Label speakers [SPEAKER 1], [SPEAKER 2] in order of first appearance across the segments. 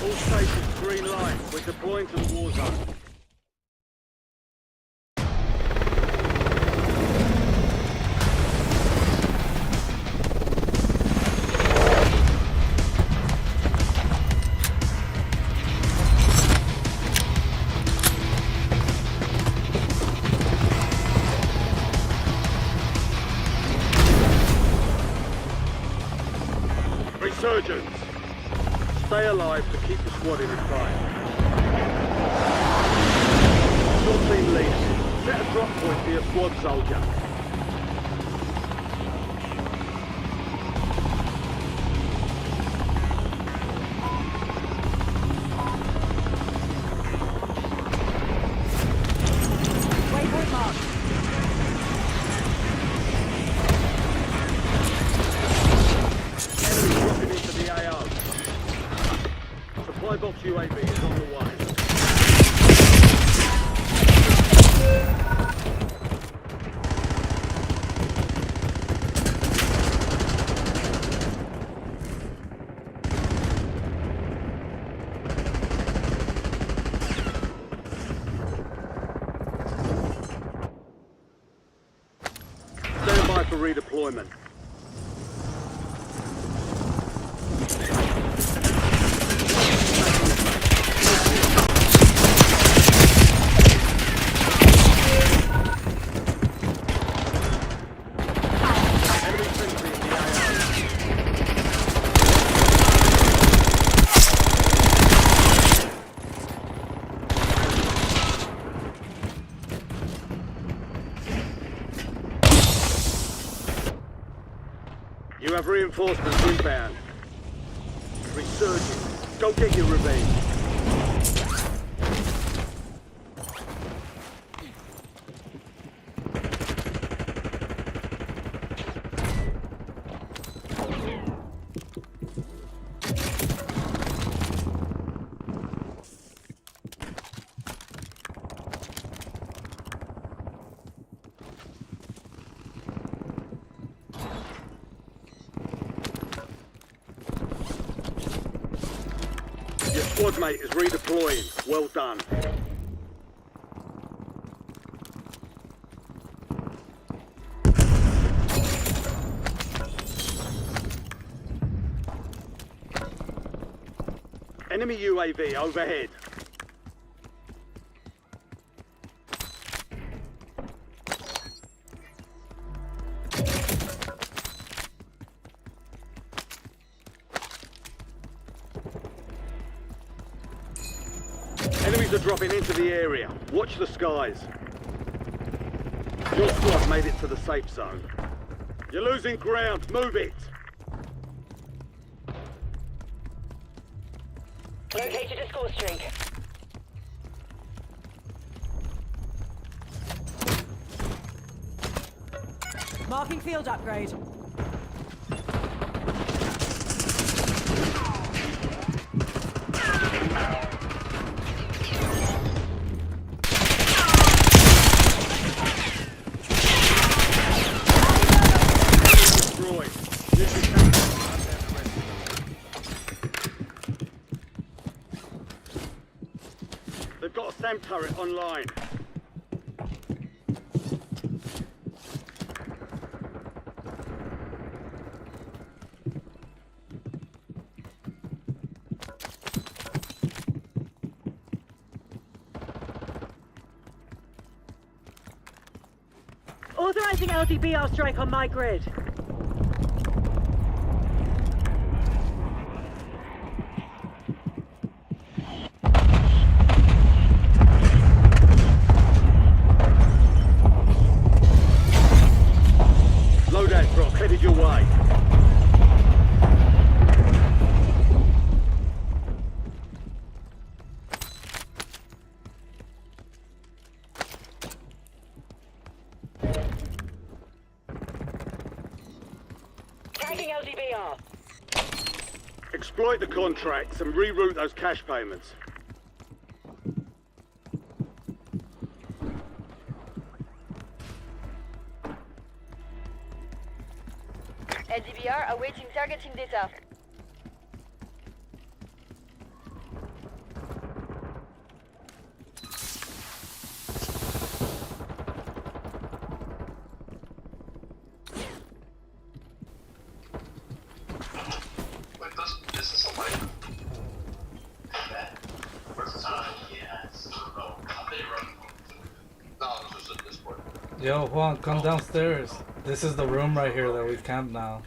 [SPEAKER 1] All stations green light. We're deploying to the war zone. Resurgence. Stay alive to keep the squad in fire. Your team leader. Set a drop point for your squad soldier.
[SPEAKER 2] Waypoint marked.
[SPEAKER 1] Enemy dropping into the AO. Supply box UAV is on the way. Stand by for redeployment. You have reinforcements inbound. Resurging. Go get your revenge. Your squad mate is redeploying. Well done. Enemy UAV overhead. Enemies are dropping into the area. Watch the skies. Your squad made it to the safe zone. You're losing ground. Move it.
[SPEAKER 2] Located a score streak. Marking field upgrade.
[SPEAKER 1] Destroyed. This is happening. They've got a SAM turret online.
[SPEAKER 2] Authorizing LDBR strike on my grid.
[SPEAKER 1] Loadout drop headed your way.
[SPEAKER 2] Tagging LDBR.
[SPEAKER 1] Exploit the contracts and reroute those cash payments.
[SPEAKER 3] LDBR awaiting targeting data. Yo, Juan, come downstairs. This is the room right here that we camp now.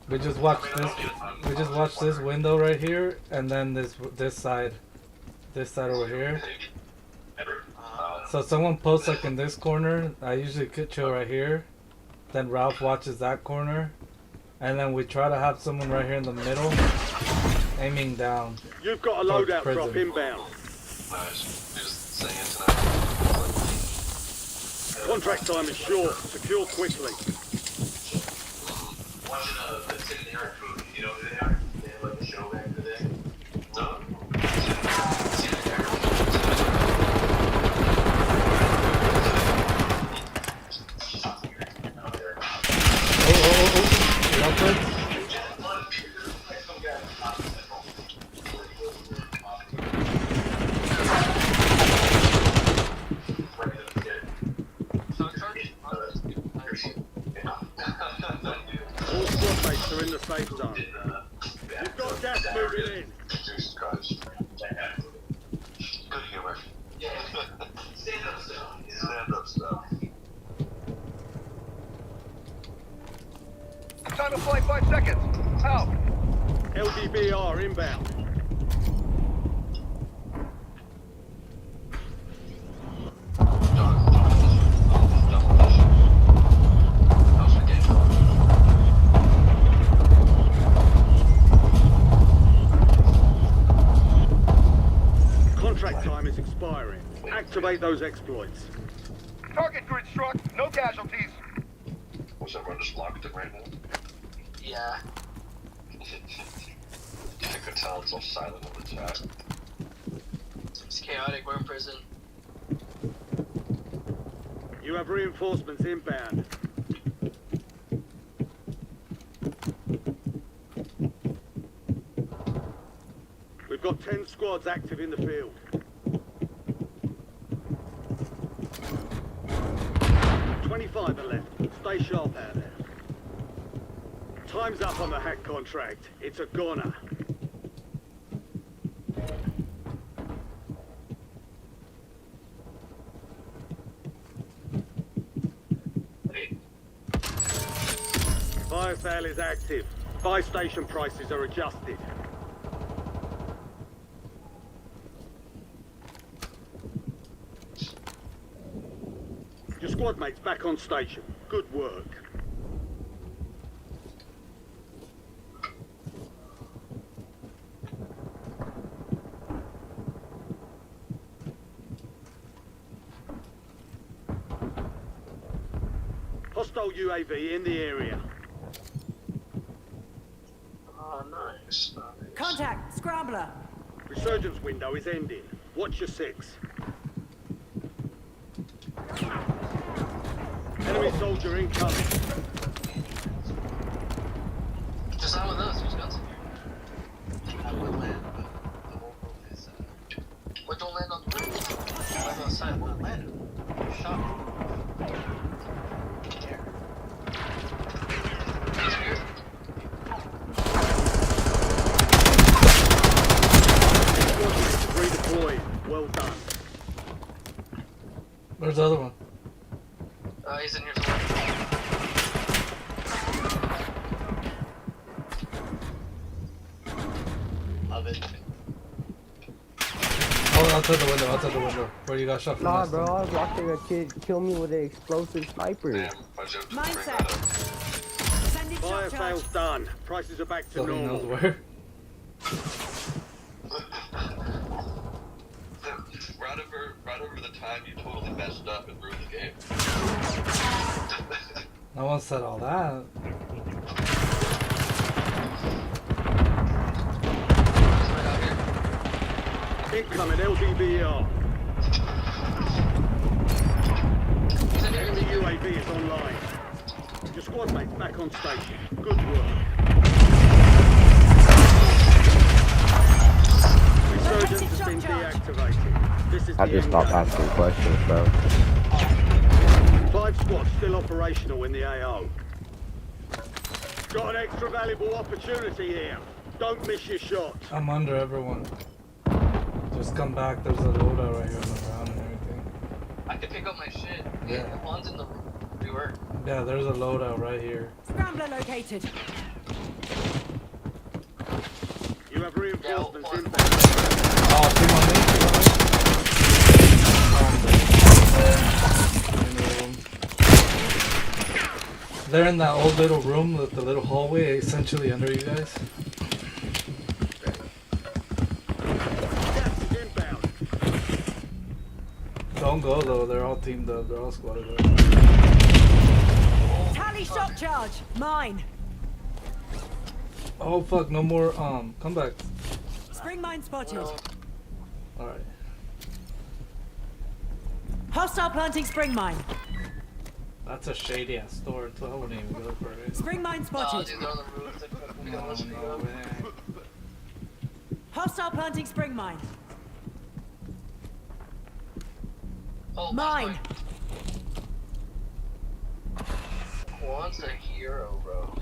[SPEAKER 3] We just watched this. We just watched this window right here, and then this side over here. So someone posts like in this corner. I usually could chill right here. Then Ralph watches that corner, and then we try to have someone right here in the middle, aiming down.
[SPEAKER 1] You've got a loadout drop inbound. Contract time is short. Secure quickly. You know who they are? They have like a show back today. No? All squad mates are in the safe zone. You've got gas moving in. Jesus Christ. Good humor. Yeah. Stand up stuff. Stand up stuff.
[SPEAKER 4] Time to fly 5 seconds. Out.
[SPEAKER 1] LDBR inbound. Contract time is expiring. Activate those exploits.
[SPEAKER 4] Target grid struck. No casualties.
[SPEAKER 5] Was everyone just locked in right now?
[SPEAKER 6] Yeah.
[SPEAKER 5] I could tell it's all silent on the chat.
[SPEAKER 6] It's chaotic, we're in prison.
[SPEAKER 1] You have reinforcements inbound. We've got 10 squads active in the field. $25 are left. Stay sharp out there. Time's up on the hack contract. It's a goner. Fire sale is active. Buy station prices are adjusted. Your squad mates back on station. Good work. Hostile UAV in the area.
[SPEAKER 5] Oh, nice.
[SPEAKER 2] Contact! Scrambler!
[SPEAKER 1] Resurgence window is ending. Watch your 6. Enemy soldier incoming.
[SPEAKER 6] Just not with us, who's guns in here?
[SPEAKER 5] I would land, but the whole roof is,
[SPEAKER 6] What, don't land on the roof? Land on the side,
[SPEAKER 5] I
[SPEAKER 6] what?
[SPEAKER 5] landed. Shot me. Here.
[SPEAKER 6] He's here?
[SPEAKER 1] Squad mates redeployed. Well done.
[SPEAKER 3] Where's the other one?
[SPEAKER 6] He's in here somewhere.
[SPEAKER 5] Love it.
[SPEAKER 3] Oh, outside the window, outside the window. Where you got shot from?
[SPEAKER 7] Nah,
[SPEAKER 3] last
[SPEAKER 7] bro,
[SPEAKER 3] time.
[SPEAKER 7] I was watching a kid kill me with an explosive sniper.
[SPEAKER 5] Damn, I just bring
[SPEAKER 2] Mindset.
[SPEAKER 5] that up.
[SPEAKER 2] Sending
[SPEAKER 1] Fire
[SPEAKER 2] shock charge.
[SPEAKER 1] sale's done. Prices are back to
[SPEAKER 3] So he knows
[SPEAKER 1] normal.
[SPEAKER 3] where.
[SPEAKER 5] Right over the time you totally messed up and ruined the game.
[SPEAKER 3] No one said all that.
[SPEAKER 6] He's right out here.
[SPEAKER 1] Incoming LDBR.
[SPEAKER 6] He's in here,
[SPEAKER 1] Enemy UAV is online. Your squad mates back on station. Good work. Resurgence has been deactivated. This is
[SPEAKER 7] I
[SPEAKER 1] the
[SPEAKER 7] just
[SPEAKER 1] end
[SPEAKER 7] stopped
[SPEAKER 1] game.
[SPEAKER 7] asking questions, bro.
[SPEAKER 1] 5 squads still operational in the AO. Got an extra valuable opportunity here. Don't miss your shot.
[SPEAKER 3] I'm under everyone. Just come back, there's a loadout right here on the ground and everything.
[SPEAKER 6] I can pick up my shit.
[SPEAKER 3] Yeah.
[SPEAKER 6] The one's in the rework.
[SPEAKER 3] Yeah, there's a loadout right here.
[SPEAKER 2] Scrambler located.
[SPEAKER 1] You have reinforcements
[SPEAKER 6] Yeah,
[SPEAKER 1] inbound.
[SPEAKER 3] Oh, team on me. They're in that old little room with the little hallway essentially under you guys.
[SPEAKER 1] Gas is inbound.
[SPEAKER 3] Don't go though, they're all teamed up, they're all squatted up.
[SPEAKER 2] Tally shot charge. Mine.
[SPEAKER 3] Oh fuck, no more come back.
[SPEAKER 2] Spring mine spotted.
[SPEAKER 3] Alright.
[SPEAKER 2] Hostile planting spring mine.
[SPEAKER 3] That's a shady ass store too. I wouldn't even go for it.
[SPEAKER 2] Spring mine
[SPEAKER 6] Oh,
[SPEAKER 2] spotted.
[SPEAKER 6] dude, they're on the roof. They're fucking
[SPEAKER 3] No,
[SPEAKER 6] on the street.
[SPEAKER 3] no way.
[SPEAKER 2] Hostile planting spring mine.
[SPEAKER 6] Oh,
[SPEAKER 2] Mine.
[SPEAKER 6] One's a hero, bro.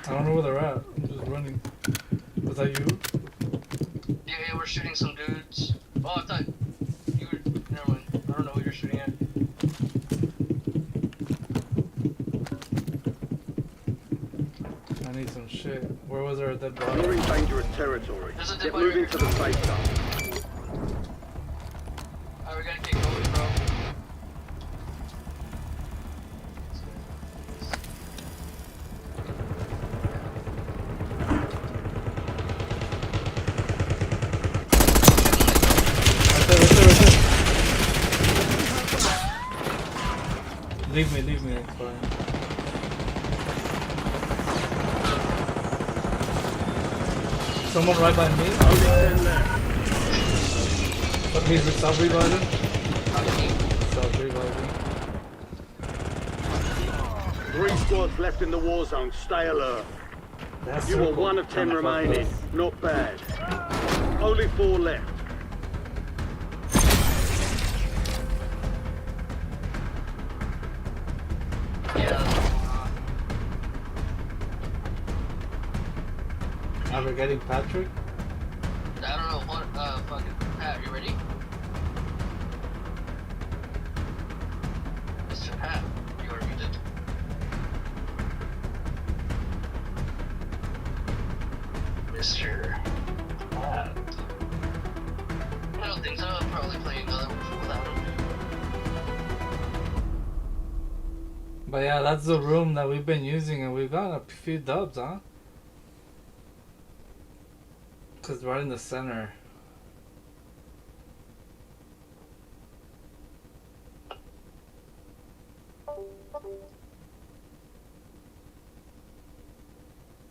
[SPEAKER 3] I don't know where they're at. I'm just running. Was that you?
[SPEAKER 6] Yeah, we're shooting some dudes. Oh, I thought you were. Never mind. I don't know who you're shooting at.
[SPEAKER 3] I need some shit. Where was there a dead body?
[SPEAKER 1] You're in dangerous territory.
[SPEAKER 6] There's a dead
[SPEAKER 1] Get
[SPEAKER 6] body
[SPEAKER 1] moving
[SPEAKER 6] right
[SPEAKER 1] to the safe zone.
[SPEAKER 6] Alright, we gotta get going, bro.
[SPEAKER 3] Right there, right there, right there. Leave me, it's fine. Someone right by me?
[SPEAKER 1] Only 10 left.
[SPEAKER 3] But he's self-reviving? Self-reviving.
[SPEAKER 1] 3 squads left in the war zone. Stay alert.
[SPEAKER 3] That's
[SPEAKER 1] You are
[SPEAKER 3] circle.
[SPEAKER 1] 1 of 10
[SPEAKER 3] Kinda fucked
[SPEAKER 1] remaining.
[SPEAKER 3] up.
[SPEAKER 1] Not bad. Only 4 left.
[SPEAKER 6] Yeah.
[SPEAKER 3] Are we getting Patrick?
[SPEAKER 6] I don't know what. Fucking Pat, you ready? Mr. Pat, you are muted. Mr. Pat. I don't think so. I'll probably play another one without him.
[SPEAKER 3] But yeah, that's the room that we've been using and we've got a few dubs, huh? Cause right in the center.